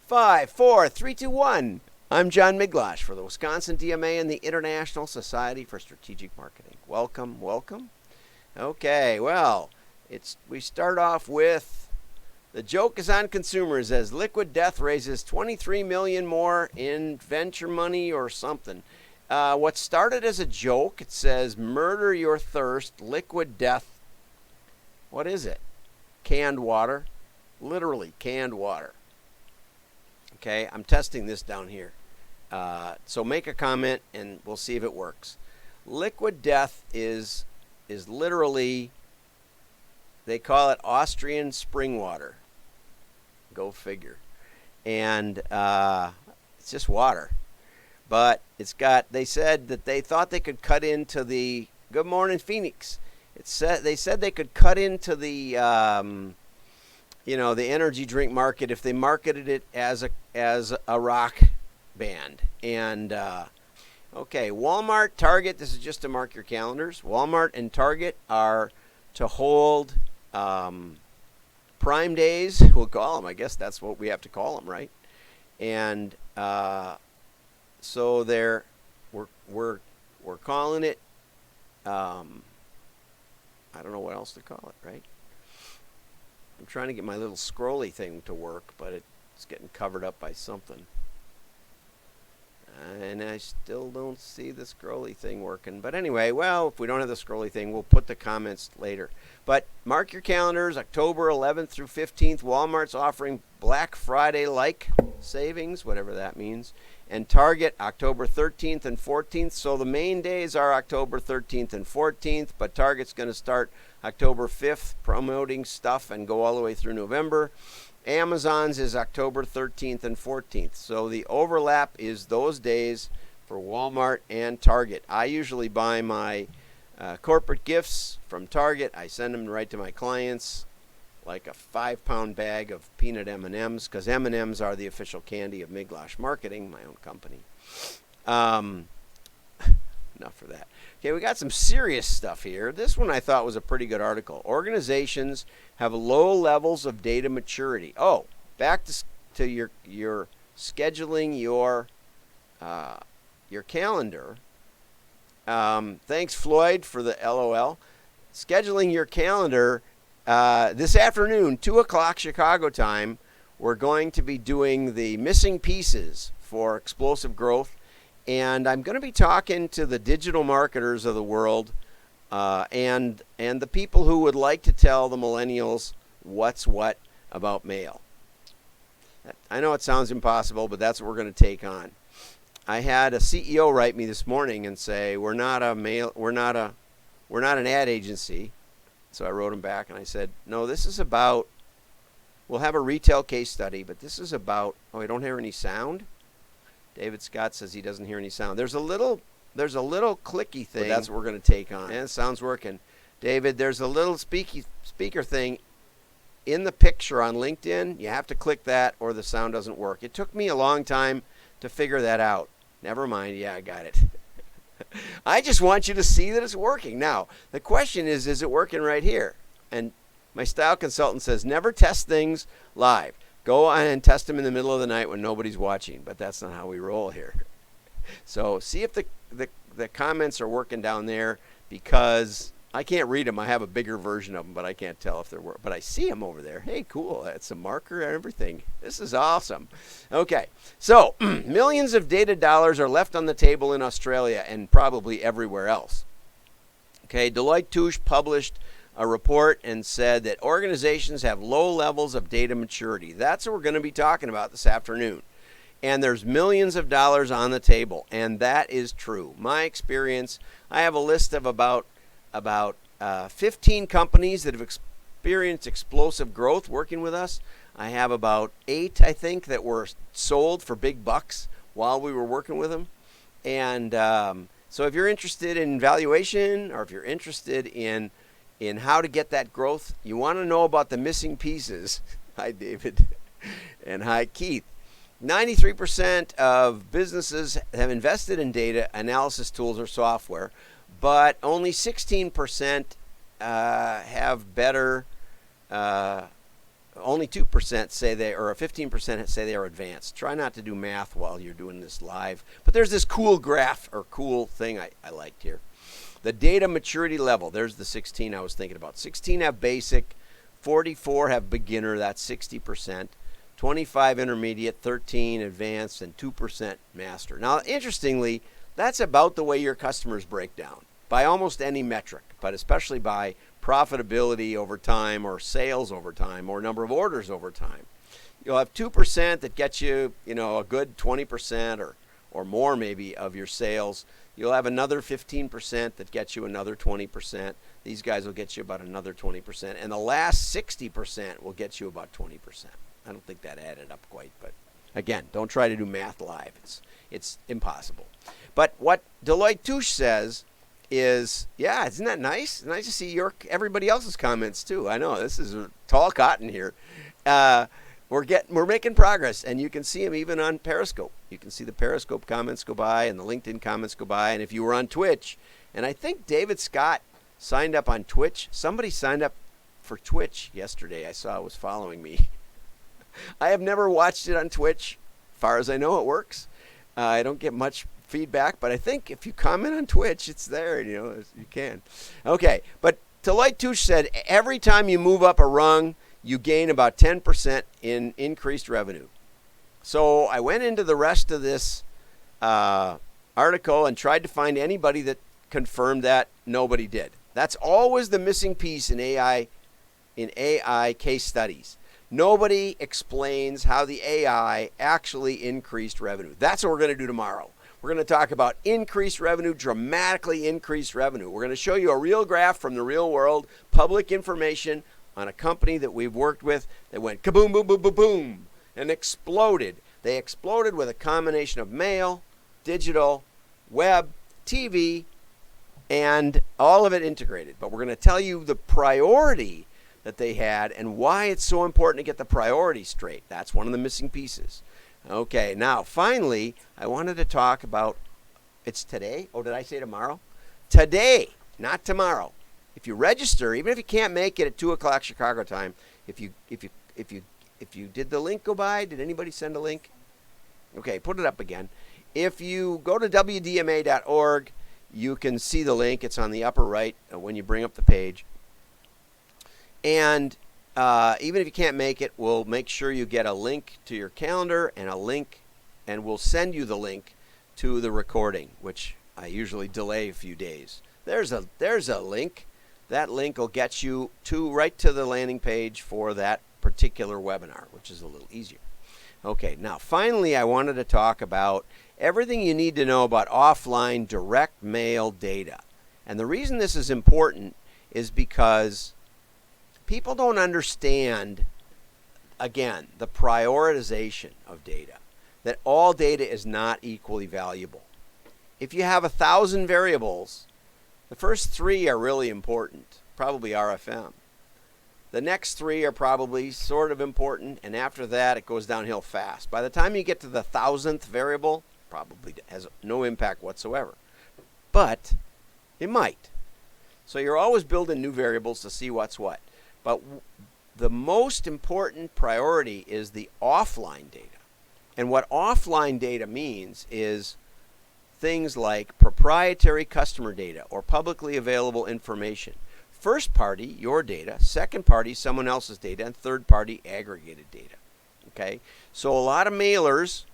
5, 4, 3, 2, 1. I'm John Miglash for the Wisconsin DMA and the International Society for Strategic Marketing. Welcome, welcome. Okay, well, we start off with the joke is on consumers as Liquid Death raises $23 million more in venture money or something. What started as a joke, it says murder your thirst, Liquid Death. What is it? Canned water. Literally canned water. Okay, I'm testing this down here. So make a comment and we'll see if it works. Liquid Death is literally, they call it Austrian spring water. Go figure. And it's just water. But they said that they thought they could cut into the, good morning Phoenix. They said they could cut into the, the energy drink market if they marketed it as a rock band. And okay, Walmart, Target, this is just to mark your calendars. Walmart and Target are to hold Prime Days, we'll call them. I guess that's what we have to call them, right? And so we're calling it. I don't know what else to call it, right? I'm trying to get my little scrolly thing to work, but it's getting covered up by something. And I still don't see the scrolly thing working. But anyway, well, if we don't have the scrolly thing, we'll put the comments later. But mark your calendars, October 11th through 15th, Walmart's offering Black Friday-like savings, whatever that means. And Target, October 13th and 14th. So the main days are October 13th and 14th, but Target's going to start October 5th promoting stuff and go all the way through November. Amazon's is October 13th and 14th. So the overlap is those days for Walmart and Target. I usually buy my corporate gifts from Target. I send them right to my clients, like a 5-pound bag of peanut M&Ms, because M&Ms are the official candy of Miglash Marketing, my own company. Enough for that. Okay, we got some serious stuff here. This one I thought was a pretty good article. Organizations have low levels of data maturity. Oh, back to your scheduling your calendar. Thanks, Floyd, for the LOL. Scheduling your calendar. This afternoon, 2 o'clock Chicago time, we're going to be doing the missing pieces for explosive growth. And I'm going to be talking to the digital marketers of the world and the people who would like to tell the millennials what's what about mail. I know it sounds impossible, but that's what we're going to take on. I had a CEO write me this morning and say, we're not an ad agency. So I wrote him back and I said, no, this is about, we'll have a retail case study, but this is about, oh, I don't hear any sound? David Scott says he doesn't hear any sound. There's a little clicky thing. But that's what we're going to take on. And it sounds working. David, there's a little speaker thing in the picture on LinkedIn. You have to click that or the sound doesn't work. It took me a long time to figure that out. Never mind. Yeah, I got it. I just want you to see that it's working. Now, the question is it working right here? And my style consultant says, never test things live. Go on and test them in the middle of the night when nobody's watching, but that's not how we roll here. So see if the comments are working down there, because I can't read them. I have a bigger version of them, but I can't tell if they're working. But I see them over there. Hey, cool. That's a marker and everything. This is awesome. Okay, so millions of data dollars are left on the table in Australia and probably everywhere else. Okay, Deloitte Touche published a report and said that organizations have low levels of data maturity. That's what we're going to be talking about this afternoon. And there's millions of dollars on the table, and that is true. My experience, I have a list of about 15 companies that have experienced explosive growth working with us. I have about 8, I think, that were sold for big bucks while we were working with them. And so if you're interested in valuation, or if you're interested in how to get that growth, you want to know about the missing pieces. Hi, David. And hi, Keith. 93% of businesses have invested in data analysis tools or software, but only 16% have better only 2% say they, or 15% say they are advanced. Try not to do math while you're doing this live. But there's this cool graph or cool thing I liked here. The data maturity level. There's the 16 I was thinking about. 16 have basic, 44 have beginner, that's 60%. 25 intermediate, 13 advanced, and 2% master. Now, interestingly, that's about the way your customers break down by almost any metric, but especially by profitability over time or sales over time or number of orders over time. You'll have 2% that gets you, a good 20% or more maybe of your sales. You'll have another 15% that gets you another 20%. These guys will get you about another 20%. And the last 60% will get you about 20%. I don't think that added up quite, but again, don't try to do math live. It's impossible. But what Deloitte Touche says is, yeah, isn't that nice? Nice to see everybody else's comments too. I know this is tall cotton here. We're making progress, and you can see them even on Periscope. You can see the Periscope comments go by and the LinkedIn comments go by. And if you were on Twitch, and I think David Scott signed up on Twitch. Somebody signed up for Twitch yesterday. I saw was following me. I have never watched it on Twitch. As far as I know, it works. I don't get much feedback, but I think if you comment on Twitch, it's there. You can. Okay, but Deloitte Touche said every time you move up a rung, you gain about 10% in increased revenue. So I went into the rest of this article and tried to find anybody that confirmed that. Nobody did. That's always the missing piece in AI case studies. Nobody explains how the AI actually increased revenue. That's what we're going to do tomorrow. We're going to talk about increased revenue, dramatically increased revenue. We're going to show you a real graph from the real world, public information on a company that we've worked with that went kaboom, boom, boom, boom, boom, and exploded. They exploded with a combination of mail, digital, web, TV, and all of it integrated. But we're going to tell you the priority that they had and why it's so important to get the priority straight. That's one of the missing pieces. Okay, now finally, I wanted to talk about, it's today. Oh, did I say tomorrow? Today, not tomorrow. If you register, even if you can't make it at 2:00 Chicago time, if you did the link go by, did anybody send a link? Okay, put it up again. If you go to wdma.org, you can see the link. It's on the upper right when you bring up the page. And even if you can't make it, we'll make sure you get a link to your calendar and we'll send you the link to the recording, which I usually delay a few days. There's a link. That link will get you right to the landing page for that particular webinar, which is a little easier. Okay, now finally I wanted to talk about everything you need to know about offline direct mail data. And the reason this is important is because people don't understand, again, the prioritization of data, that all data is not equally valuable. If you have 1,000 variables, the first 3 are really important, probably RFM. The next 3 are probably sort of important, and after that it goes downhill fast. By the time you get to the 1,000th variable, probably has no impact whatsoever. But it might. So you're always building new variables to see what's what. But the most important priority is the offline data. And what offline data means is things like proprietary customer data or publicly available information. First party, your data. Second party, someone else's data. And third party, aggregated data. Okay? So a lot of mailers,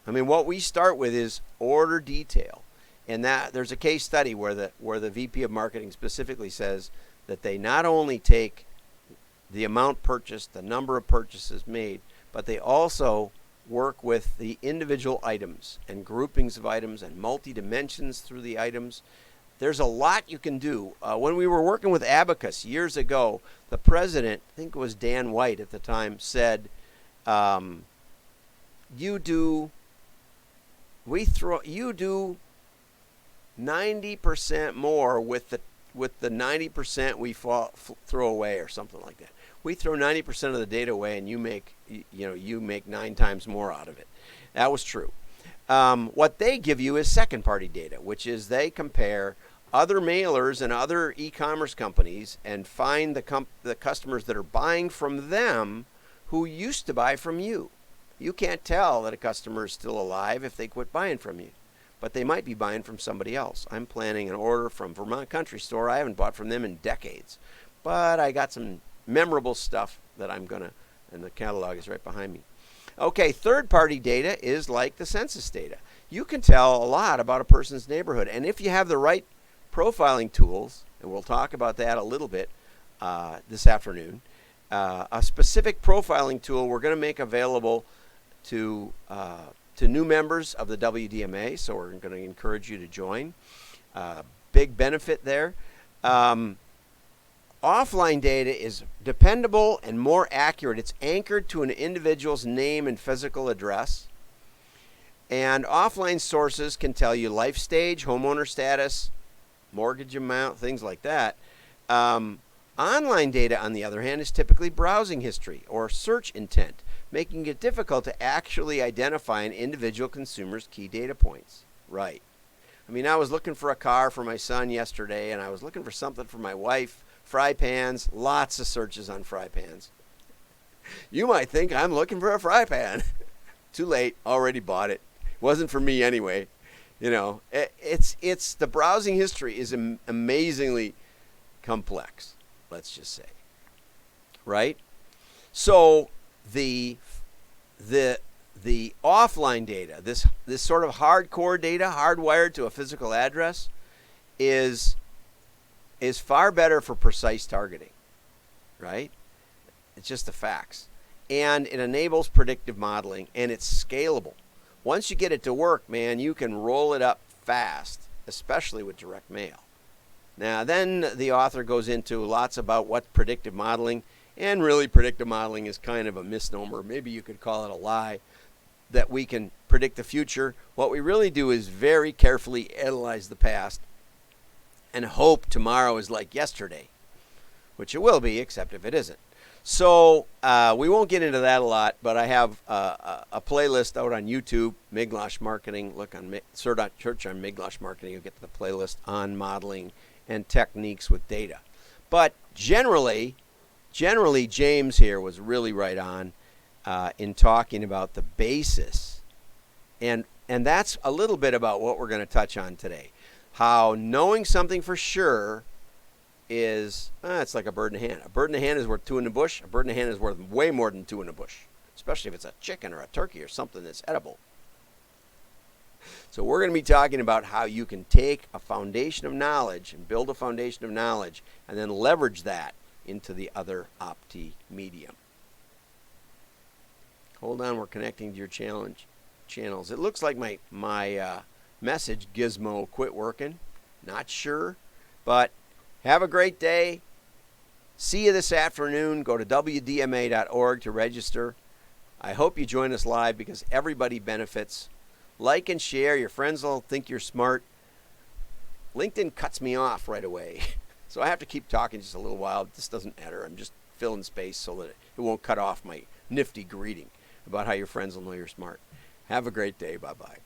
what we start with is order detail. And that there's a case study where the VP of marketing specifically says that they not only take the amount purchased, the number of purchases made, but they also work with the individual items and groupings of items and multi-dimensions through the items. There's a lot you can do. When we were working with Abacus years ago, the president, I think it was Dan White at the time, said, you do 90% more with the 90% we throw away, or something like that. We throw 90% of the data away, and you make 9 times more out of it. That was true. What they give you is second-party data, which is they compare other mailers and other e-commerce companies and find the customers that are buying from them who used to buy from you. You can't tell that a customer is still alive if they quit buying from you, but they might be buying from somebody else. I'm planning an order from Vermont Country Store. I haven't bought from them in decades, but I got some memorable stuff that I'm going to, and the catalog is right behind me. Okay, third-party data is like the census data. You can tell a lot about a person's neighborhood, and if you have the right profiling tools, and we'll talk about that a little bit this afternoon, a specific profiling tool we're going to make available to new members of the WDMA, so we're going to encourage you to join. Big benefit there. Offline data is dependable and more accurate. It's anchored to an individual's name and physical address. And offline sources can tell you life stage, homeowner status, mortgage amount, things like that. Online data, on the other hand, is typically browsing history or search intent, making it difficult to actually identify an individual consumer's key data points. Right. I mean, I was looking for a car for my son yesterday, and I was looking for something for my wife. Fry pans, lots of searches on fry pans. You might think I'm looking for a fry pan. Too late, already bought it. Wasn't for me anyway. You know, it's the browsing history is amazingly complex, let's just say. Right? So the offline data, this sort of hardcore data, hardwired to a physical address, is far better for precise targeting, right? It's just the facts. And it enables predictive modeling, and it's scalable. Once you get it to work, man, you can roll it up fast, especially with direct mail. Now, then the author goes into lots about what predictive modeling, and really predictive modeling is kind of a misnomer. Maybe you could call it a lie, that we can predict the future. What we really do is very carefully analyze the past and hope tomorrow is like yesterday, which it will be, except if it isn't. So we won't get into that a lot, but I have a playlist out on YouTube, Miglosh Marketing. Look on search on Miglosh Marketing. You'll get to the playlist on modeling and techniques with data. But generally, James here was really right on in talking about the basis. And that's a little bit about what we're going to touch on today. How knowing something for sure is, it's like a bird in a hand. A bird in a hand is worth two in the bush. A bird in a hand is worth way more than two in the bush, especially if it's a chicken or a turkey or something that's edible. So we're going to be talking about how you can take a foundation of knowledge and build a foundation of knowledge and then leverage that into the other Opti medium. Hold on, we're connecting to your channels. It looks like my message gizmo quit working. Not sure, but have a great day. See you this afternoon. Go to WDMA.org to register. I hope you join us live because everybody benefits. Like and share. Your friends will think you're smart. LinkedIn cuts me off right away. So I have to keep talking just a little while. This doesn't matter. I'm just filling space so that it won't cut off my nifty greeting about how your friends will know you're smart. Have a great day. Bye-bye.